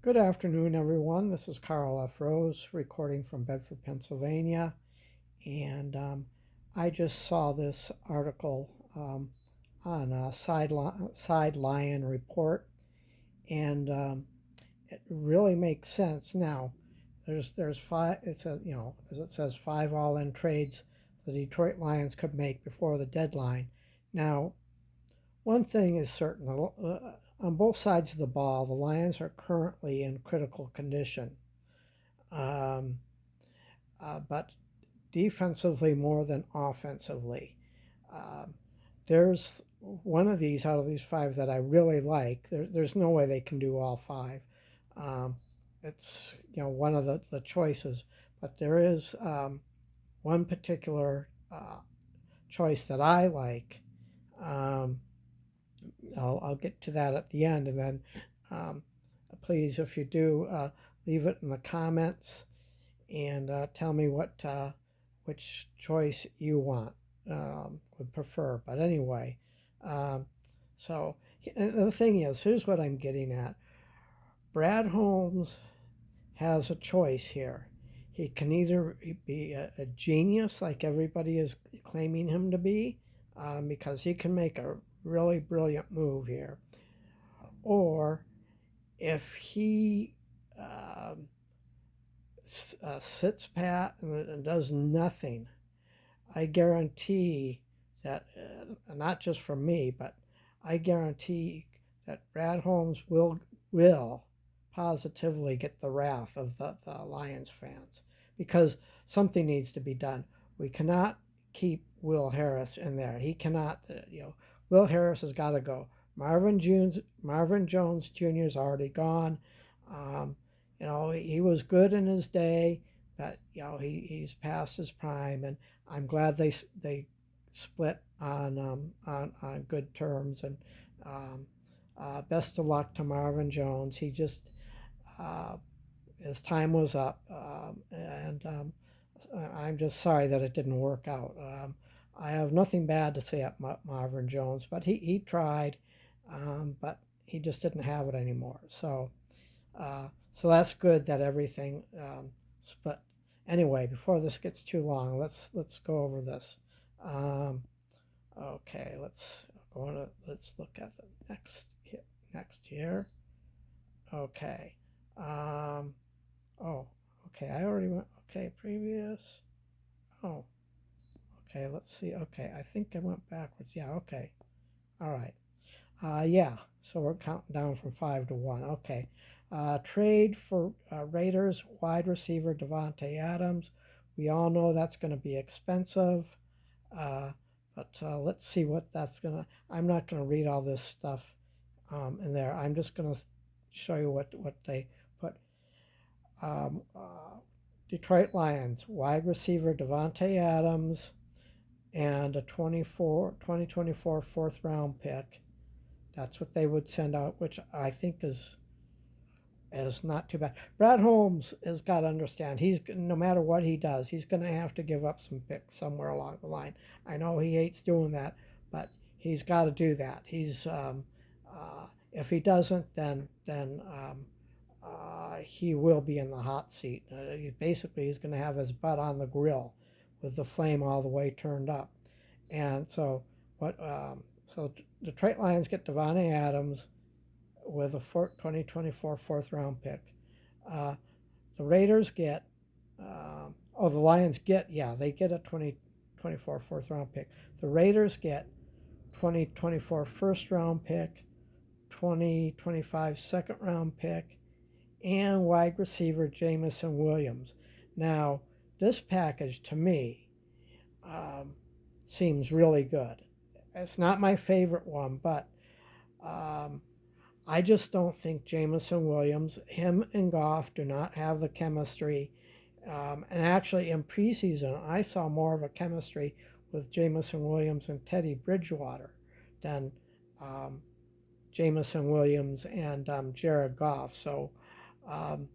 Good afternoon, everyone. This is Carl F. Rose recording from Bedford, Pennsylvania. And I just saw this article on a Side Lion report, and it really makes sense. Now, there's five. It's a as it says, five all-in trades the Detroit Lions could make before the deadline. Now, one thing is certain: on both sides of the ball, the Lions are currently in critical condition. Um, but defensively more than offensively. Um, there's one of these out of these five that I really like. There's no way they can do all five. Um, it's one of the choices, but there is one particular choice that I like. Um, I'll get to that at the end, and then um, please, if you do, leave it in the comments and tell me which choice you would prefer. But anyway, um, so and the thing is, here's what I'm getting at. Brad Holmes has a choice here. He can either be a genius like everybody is claiming him to be, because he can make a really brilliant move here, or if he um, sits pat and does nothing, I guarantee that, not just from me, but I guarantee that Brad Holmes will positively get the wrath of the Lions fans, because something needs to be done. We cannot keep Will Harris in there. He cannot, Will Harris has got to go. Marvin Jones Jr. is already gone. Um, he was good in his day, but he's past his prime, and I'm glad they split on good terms. And um, best of luck to Marvin Jones. He just uh, his time was up, and I'm just sorry that it didn't work out. I have nothing bad to say about Marvin Jones, but he tried, but he just didn't have it anymore. So that's good that everything split. Anyway, before this gets too long, let's go over this. Um, okay, let's look at the next here. Okay. Um, oh, okay. I already went. Okay, previous. Oh, okay. Let's see. Okay, I think I went backwards. Yeah. Okay. All right. Yeah. So we're counting down from 5 to 1. Okay. Trade for Raiders wide receiver Devontae Adams. We all know that's going to be expensive. Uh, but let's see what that's going to. I'm not going to read all this stuff in there. I'm just going to show you what they put. Um, uh, Detroit Lions wide receiver Devontae Adams and a 2024 fourth round pick. That's what they would send out, which I think is not too bad. Brad Holmes has got to understand, he's no matter what he does, he's going to have to give up some picks somewhere along the line. I know he hates doing that, but he's got to do that. If he doesn't, then he will be in the hot seat. He's going to have his butt on the grill with the flame all the way turned up. And so what? So Detroit Lions get Devontae Adams with a 2024 fourth round pick. Uh, the Raiders get, the Lions get, yeah, they get a 2024 fourth round pick. The Raiders get 2024 first round pick, 2025 second round pick, and wide receiver Jamison Williams. Now, this package to me um, seems really good. It's not my favorite one, but um, I just don't think Jamison Williams, him and Goff do not have the chemistry. And actually, in preseason, I saw more of a chemistry with Jamison Williams and Teddy Bridgewater than um, Jamison Williams and Jared Goff. So um,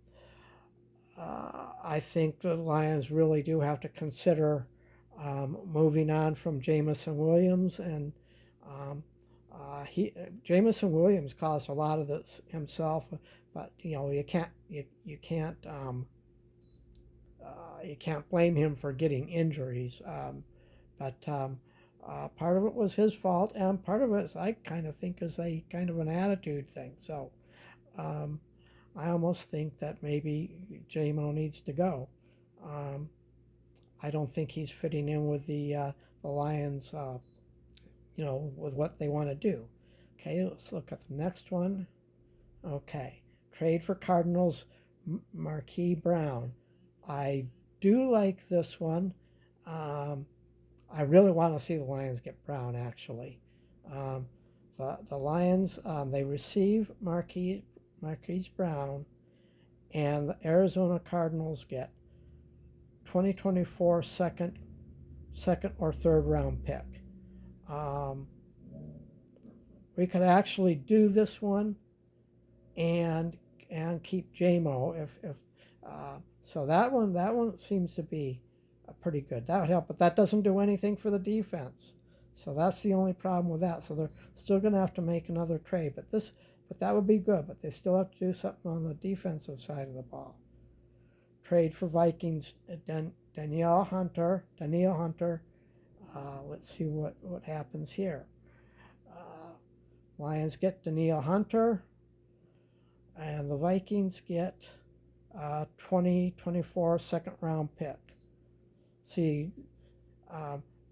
I think the Lions really do have to consider moving on from Jamison Williams. And um, Jamison Williams caused a lot of this himself but you can't blame him for getting injuries. But part of it was his fault, and part of it, I kind of think, is a kind of an attitude thing. So um, I almost think that maybe JMO needs to go. Um, I don't think he's fitting in with the Lions, with what they want to do. Okay, let's look at the next one. Okay, trade for Cardinals Marquise Brown. I do like this one. Um, I really want to see the Lions get Brown, actually. Um, the Lions, they receive Marquise Brown, and the Arizona Cardinals get 2024 second or third round pick. Um, we could actually do this one and keep JMO if so that one seems to be pretty good. That would help, but that doesn't do anything for the defense. So that's the only problem with that. So they're still going to have to make another trade, but that would be good. But they still have to do something on the defensive side of the ball. Trade for Vikings Danielle Hunter. Let's see what happens here. Lions get Danielle Hunter, and the Vikings get 2024 second round pick. See,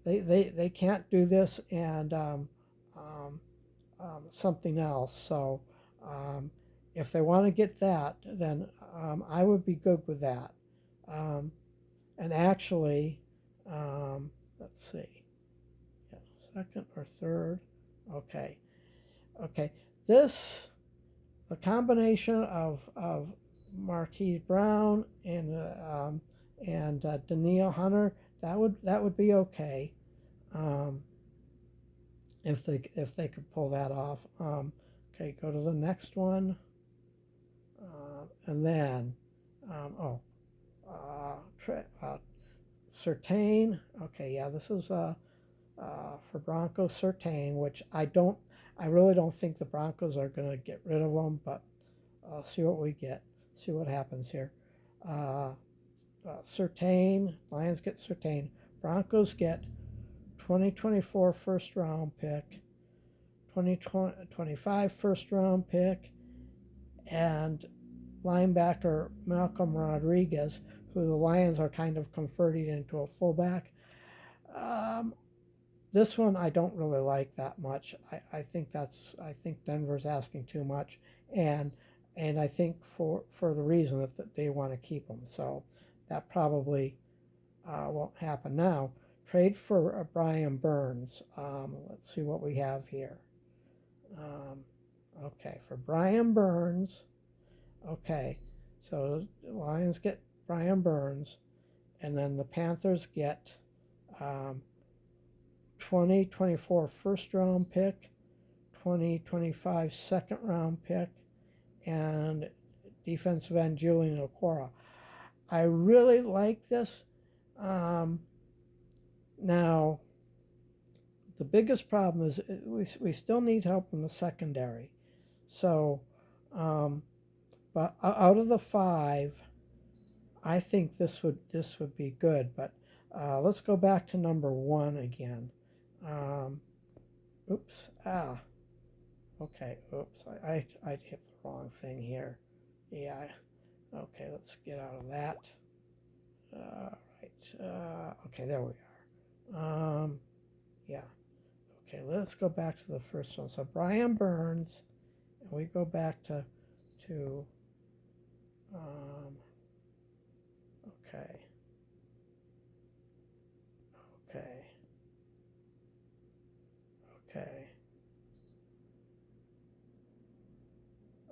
they can't do this and something else. So if they want to get that, then I would be good with that. And actually, let's see, yeah, second or third. Okay. The combination of Marquise Brown and Danielle Hunter, that would be okay, um, if they could pull that off. Okay, go to the next one, and then Surtain. Okay, yeah, this is for Broncos Surtain, which I really don't think the Broncos are going to get rid of them, but see what we get, see what happens here. Surtain, Lions get Surtain, Broncos get 2024 first round pick, 2025 first round pick, and linebacker Malcolm Rodriguez, who the Lions are kind of converting into a fullback. This one I don't really like that much. I think Denver's asking too much, and I think for the reason that they want to keep him. So that probably won't happen now. Trade for Brian Burns. Let's see what we have here. Okay, for Brian Burns. Okay, so the Lions get Brian Burns, and then the Panthers get 2024 first round pick, 2025 second round pick, and defensive end Julian Okwara. I really like this. Now, the biggest problem is we still need help in the secondary. So, but out of the five, I think this would be good. But let's go back to number one again. Oops. Okay. Oops. I hit the wrong thing here. Yeah. Okay. Let's get out of that. Right. Okay. There we are. Yeah. Okay. Let's go back to the first one. So Brian Burns, and we go back to. Okay. Okay. Okay.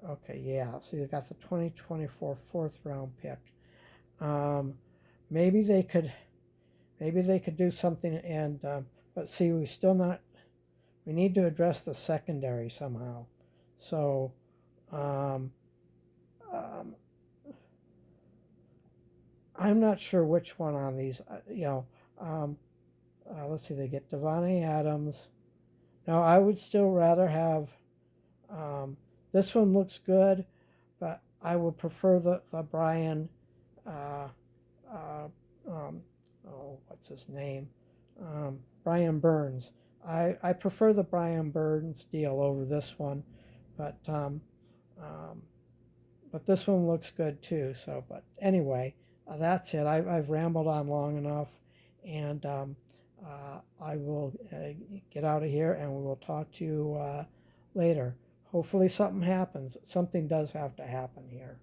Okay, yeah. So you got the 2024 fourth round pick. Um, maybe they could do something, and but see, we need to address the secondary somehow. So um, um, I'm not sure which one on these. Let's see. They get Devontae Adams. Now I would still rather have. This one looks good, but I would prefer the Brian, uh, uh, what's his name? Brian Burns. I prefer the Brian Burns deal over this one, but um, but this one looks good too. So, but anyway, that's it. I've rambled on long enough, and I will get out of here, and we will talk to you later. Hopefully, something happens. Something does have to happen here.